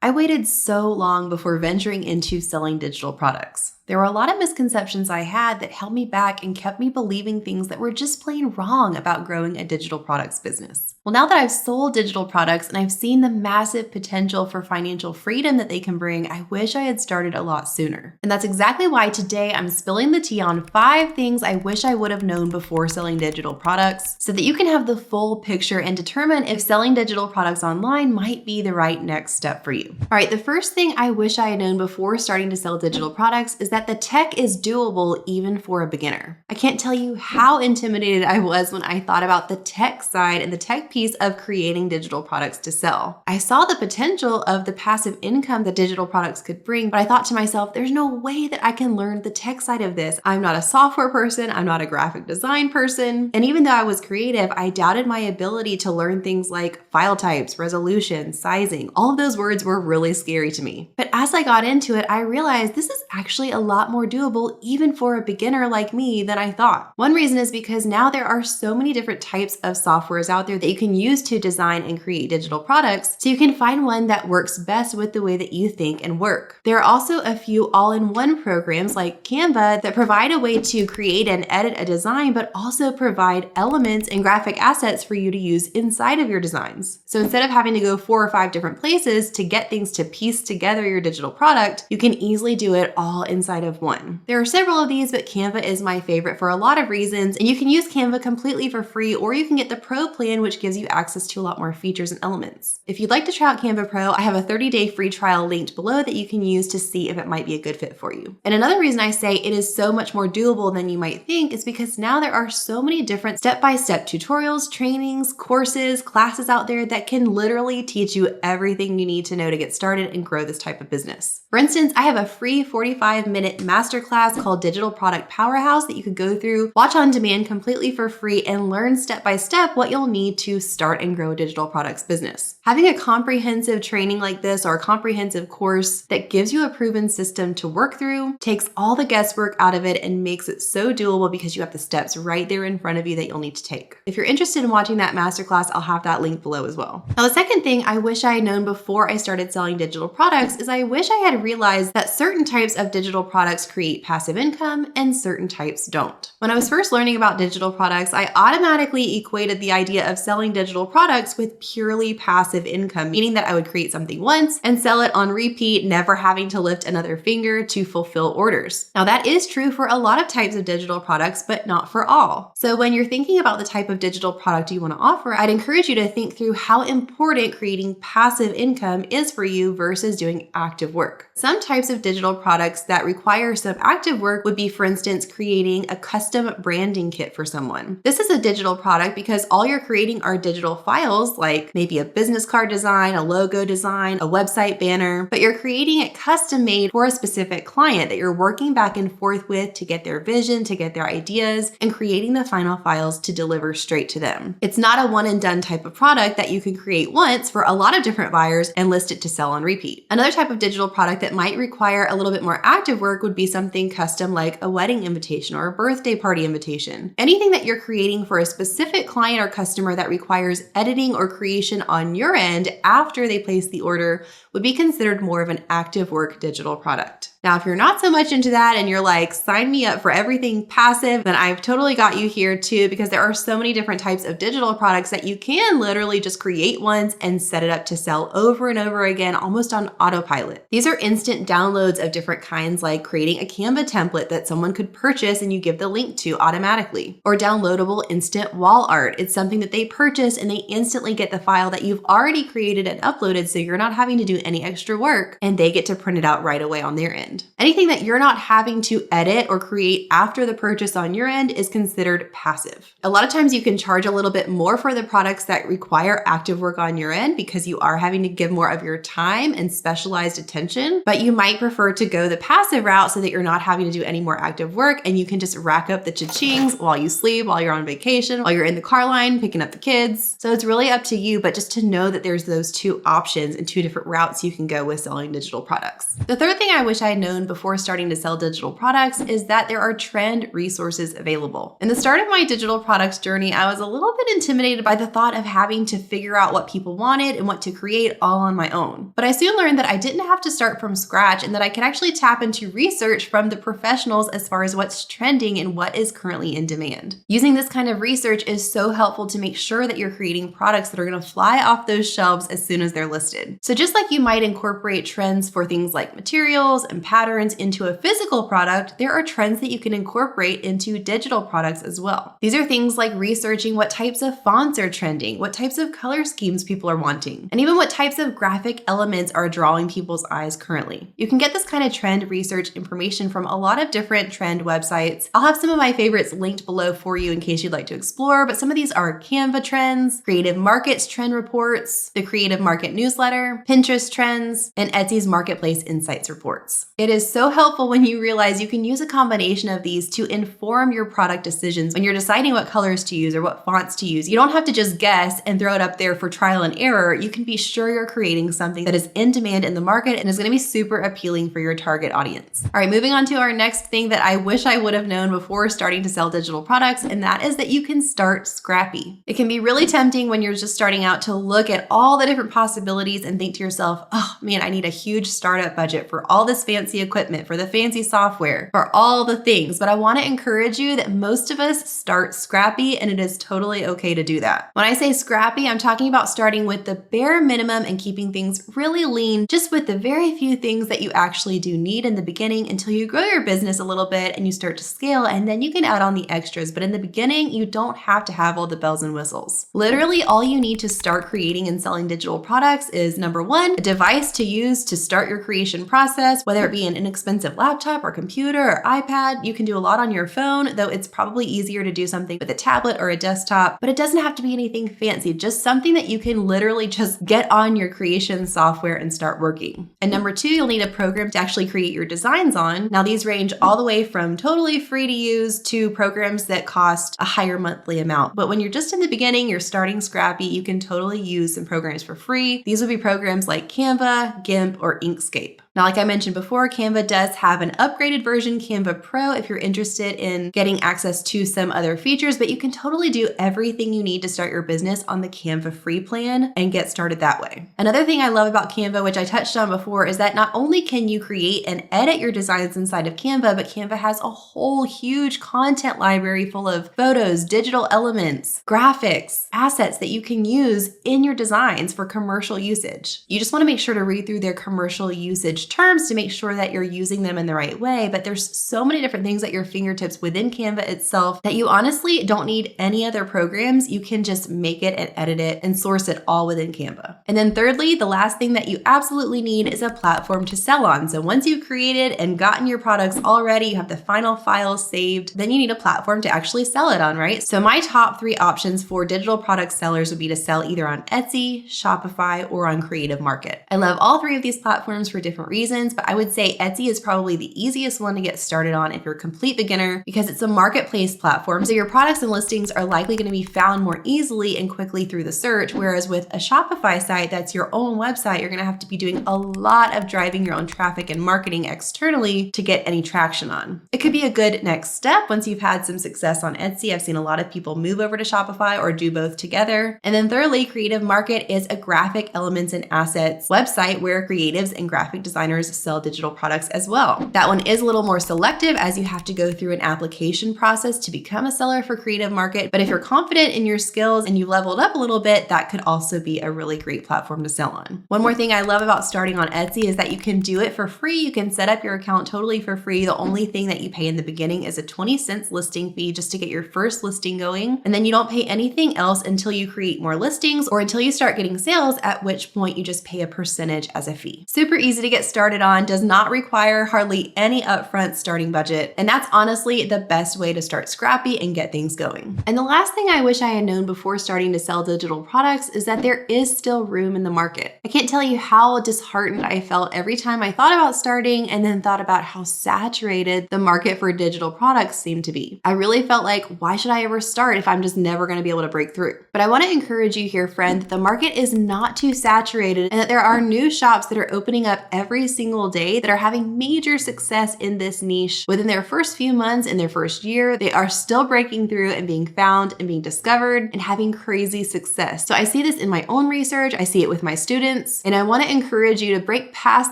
I waited so long before venturing into selling digital products. There were a lot of misconceptions I had that held me back and kept me believing things that were just plain wrong about growing a digital products business. Well, now that I've sold digital products and I've seen the massive potential for financial freedom that they can bring, I wish I had started a lot sooner. And that's exactly why today I'm spilling the tea on 5 things I wish I would have known before selling digital products so that you can have the full picture and determine if selling digital products online might be the right next step for you. All right, the first thing I wish I had known before starting to sell digital products is that the tech is doable even for a beginner. I can't tell you how intimidated I was when I thought about the tech side and the tech piece of creating digital products to sell. I saw the potential of the passive income that digital products could bring, but I thought to myself, there's no way that I can learn the tech side of this. I'm not a software person, I'm not a graphic design person, and even though I was creative, I doubted my ability to learn things like file types, resolution, sizing. All of those words were really scary to me. But as I got into it, I realized this is actually a lot more doable even for a beginner like me than I thought. One reason is because now there are so many different types of softwares out there that you can use to design and create digital products, so you can find one that works best with the way that you think and work. There are also a few all-in-one programs like Canva that provide a way to create and edit a design, but also provide elements and graphic assets for you to use inside of your designs. So instead of having to go 4 or 5 different places to get things to piece together your digital product, you can easily do it all inside of one. There are several of these, but Canva is my favorite for a lot of reasons, and you can use Canva completely for free, or you can get the Pro plan, which gives you access to a lot more features and elements. If you'd like to try out Canva Pro, I have a 30-day free trial linked below that you can use to see if it might be a good fit for you. And another reason I say it is so much more doable than you might think is because now there are so many different step-by-step tutorials, trainings, courses, classes out there that can literally teach you everything you need to know to get started and grow this type of business. For instance, I have a free 45-minute masterclass called Digital Product Powerhouse that you could go through, watch on demand completely for free, and learn step-by-step what you'll need to start and grow a digital products business. Having a comprehensive training like this or a comprehensive course that gives you a proven system to work through takes all the guesswork out of it and makes it so doable because you have the steps right there in front of you that you'll need to take. If you're interested in watching that masterclass, I'll have that link below as well. Now, the second thing I wish I had known before I started selling digital products is I wish I had realized that certain types of digital products create passive income and certain types don't. When I was first learning about digital products, I automatically equated the idea of selling digital products with purely passive income, meaning that I would create something once and sell it on repeat, never having to lift another finger to fulfill orders. Now, that is true for a lot of types of digital products, but not for all. So when you're thinking about the type of digital product you want to offer, I'd encourage you to think through how important creating passive income is for you versus doing active work. Some types of digital products that require some active work would be, for instance, creating a custom branding kit for someone. This is a digital product because all you're creating are digital files, like maybe a business card design, a logo design, a website banner, but you're creating it custom made for a specific client that you're working back and forth with to get their vision, to get their ideas, and creating the final files to deliver straight to them. It's not a one and done type of product that you can create once for a lot of different buyers and list it to sell on repeat. Another type of digital product that might require a little bit more active work would be something custom like a wedding invitation or a birthday party invitation. Anything that you're creating for a specific client or customer that requires editing or creation on your end after they place the order would be considered more of an active work digital product. Now, if you're not so much into that and you're like, sign me up for everything passive, then I've totally got you here too, because there are so many different types of digital products that you can literally just create once and set it up to sell over and over again, almost on autopilot. These are instant downloads of different kinds, like creating a Canva template that someone could purchase and you give the link to automatically, or downloadable instant wall art. It's something that they purchase and they instantly get the file that you've already created and uploaded, so you're not having to do any extra work and they get to print it out right away on their end. Anything that you're not having to edit or create after the purchase on your end is considered passive. A lot of times you can charge a little bit more for the products that require active work on your end because you are having to give more of your time and specialized attention, but you might prefer to go the passive route so that you're not having to do any more active work and you can just rack up the cha-chings while you sleep, while you're on vacation, while you're in the car line picking up the kids. So it's really up to you, but just to know that there's those two options and two different routes you can go with selling digital products. The third thing I wish I had known before starting to sell digital products is that there are trend resources available. In the start of my digital products journey, I was a little bit intimidated by the thought of having to figure out what people wanted and what to create all on my own. But I soon learned that I didn't have to start from scratch and that I could actually tap into research from the professionals as far as what's trending and what is currently in demand. Using this kind of research is so helpful to make sure that you're creating products that are going to fly off those shelves as soon as they're listed. So just like you might incorporate trends for things like materials and patterns into a physical product, there are trends that you can incorporate into digital products as well. These are things like researching what types of fonts are trending, what types of color schemes people are wanting, and even what types of graphic elements are drawing people's eyes currently. You can get this kind of trend research information from a lot of different trend websites. I'll have some of my favorites linked below for you in case you'd like to explore, but some of these are Canva trends, Creative Markets trend reports, the Creative Market newsletter, Pinterest trends, and Etsy's Marketplace Insights reports. It is so helpful when you realize you can use a combination of these to inform your product decisions when you're deciding what colors to use or what fonts to use. You don't have to just guess and throw it up there for trial and error. You can be sure you're creating something that is in demand in the market and is going to be super appealing for your target audience. All right, moving on to our next thing that I wish I would have known before starting to sell digital products, and that is that you can start scrappy. It can be really tempting when you're just starting out to look at all the different possibilities and think to yourself, oh man, I need a huge startup budget for all this fancy equipment, for the fancy software, for all the things. But I want to encourage you that most of us start scrappy, and it is totally okay to do that. When I say scrappy, I'm talking about starting with the bare minimum and keeping things really lean, just with the very few things that you actually do need in the beginning until you grow your business a little bit and you start to scale, and then you can add on the extras. But in the beginning, you don't have to have all the bells and whistles. Literally, all you need to start creating and selling digital products is number one, a device to use to start your creation process, whether it be an inexpensive laptop or computer or iPad. You can do a lot on your phone, though it's probably easier to do something with a tablet or a desktop, but it doesn't have to be anything fancy, just something that you can literally just get on your creation software and start working. And number two, you'll need a program to actually create your designs on. Now, these range all the way from totally free to use to programs that cost a higher monthly amount. But when you're just in the beginning, you're starting scrappy, you can totally use some programs for free. These would be programs like Canva, GIMP, or Inkscape. Now, like I mentioned before, Canva does have an upgraded version, Canva Pro, if you're interested in getting access to some other features, but you can totally do everything you need to start your business on the Canva free plan and get started that way. Another thing I love about Canva, which I touched on before, is that not only can you create and edit your designs inside of Canva, but Canva has a whole huge content library full of photos, digital elements, graphics, assets that you can use in your designs for commercial usage. You just want to make sure to read through their commercial usage terms to make sure that you're using them in the right way. But there's so many different things at your fingertips within Canva itself that you honestly don't need any other programs. You can just make it and edit it and source it all within Canva. And then thirdly, the last thing that you absolutely need is a platform to sell on. So once you've created and gotten your products already, you have the final files saved, then you need a platform to actually sell it on, right? So my top three options for digital product sellers would be to sell either on Etsy, Shopify, or on Creative Market. I love all three of these platforms for different reasons, but I would say Etsy is probably the easiest one to get started on if you're a complete beginner because it's a marketplace platform. So your products and listings are likely going to be found more easily and quickly through the search. Whereas with a Shopify site that's your own website, you're going to have to be doing a lot of driving your own traffic and marketing externally to get any traction on. It could be a good next step once you've had some success on Etsy. I've seen a lot of people move over to Shopify or do both together. And then thirdly, Creative Market is a graphic elements and assets website where creatives and graphic designers sell digital products as well. That one is a little more selective as you have to go through an application process to become a seller for Creative Market. But if you're confident in your skills and you leveled up a little bit, that could also be a really great platform to sell on. One more thing I love about starting on Etsy is that you can do it for free. You can set up your account totally for free. The only thing that you pay in the beginning is a 20 cents listing fee just to get your first listing going. And then you don't pay anything else until you create more listings or until you start getting sales, at which point you just pay a percentage as a fee. Super easy to get started on, does not require hardly any upfront starting budget. And that's honestly the best way to start scrappy and get things going. And the last thing I wish I had known before starting to sell digital products is that there is still room in the market. I can't tell you how disheartened I felt every time I thought about starting and then thought about how saturated the market for digital products seemed to be. I really felt like, why should I ever start if I'm just never going to be able to break through? But I want to encourage you here, friend, that the market is not too saturated and that there are new shops that are opening up every every single day that are having major success in this niche within their first few months, in their first year. They are still breaking through and being found and being discovered and having crazy success. So I see this in my own research, I see it with my students, and I want to encourage you to break past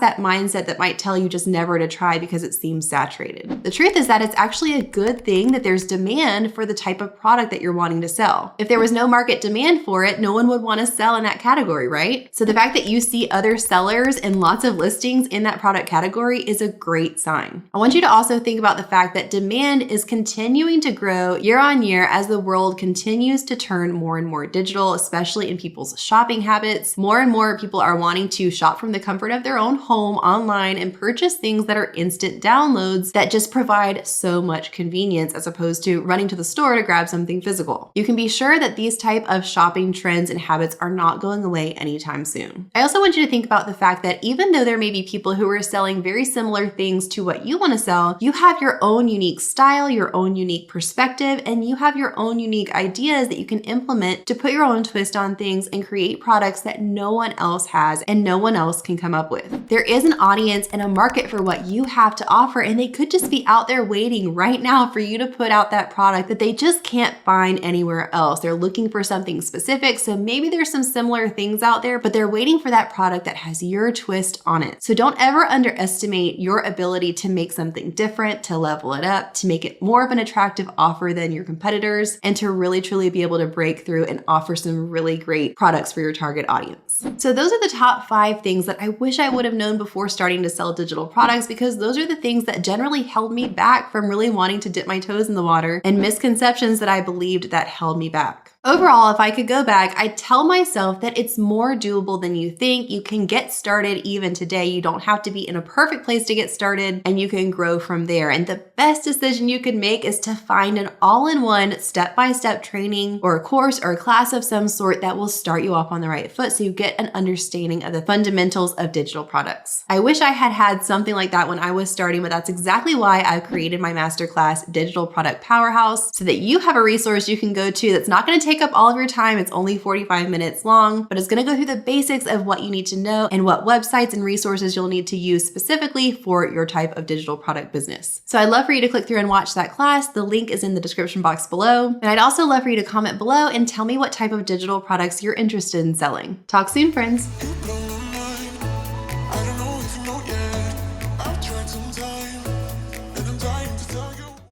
that mindset that might tell you just never to try because it seems saturated. The truth is that it's actually a good thing that there's demand for the type of product that you're wanting to sell. If there was no market demand for it, no one would want to sell in that category, right? So the fact that you see other sellers and lots of listings in that product category is a great sign. I want you to also think about the fact that demand is continuing to grow year on year as the world continues to turn more and more digital, especially in people's shopping habits. More and more people are wanting to shop from the comfort of their own home online and purchase things that are instant downloads that just provide so much convenience as opposed to running to the store to grab something physical. You can be sure that these type of shopping trends and habits are not going away anytime soon. I also want you to think about the fact that even though there may be people who are selling very similar things to what you want to sell, you have your own unique style, your own unique perspective, and you have your own unique ideas that you can implement to put your own twist on things and create products that no one else has and no one else can come up with. There is an audience and a market for what you have to offer, and they could just be out there waiting right now for you to put out that product that they just can't find anywhere else. They're looking for something specific, so maybe there's some similar things out there, but they're waiting for that product that has your twist on it. So don't ever underestimate your ability to make something different, to level it up, to make it more of an attractive offer than your competitors, and to really truly be able to break through and offer some really great products for your target audience. So those are the top 5 things that I wish I would have known before starting to sell digital products, because those are the things that generally held me back from really wanting to dip my toes in the water, and misconceptions that I believed that held me back. Overall, if I could go back, I'd tell myself that it's more doable than you think. You can get started even today. You don't have to be in a perfect place to get started, and you can grow from there. And the best decision you can make is to find an all-in-one step-by-step training or a course or a class of some sort that will start you off on the right foot so you get an understanding of the fundamentals of digital products. I wish I had had something like that when I was starting, but that's exactly why I created my masterclass, Digital Product Powerhouse, so that you have a resource you can go to that's not going to take up all of your time. It's only 45 minutes long, but it's going to go through the basics of what you need to know and what websites and resources you'll need to use specifically for your type of digital product business. So I'd love for you to click through and watch that class. The link is in the description box below. And I'd also love for you to comment below and tell me what type of digital products you're interested in selling. Talk soon, friends.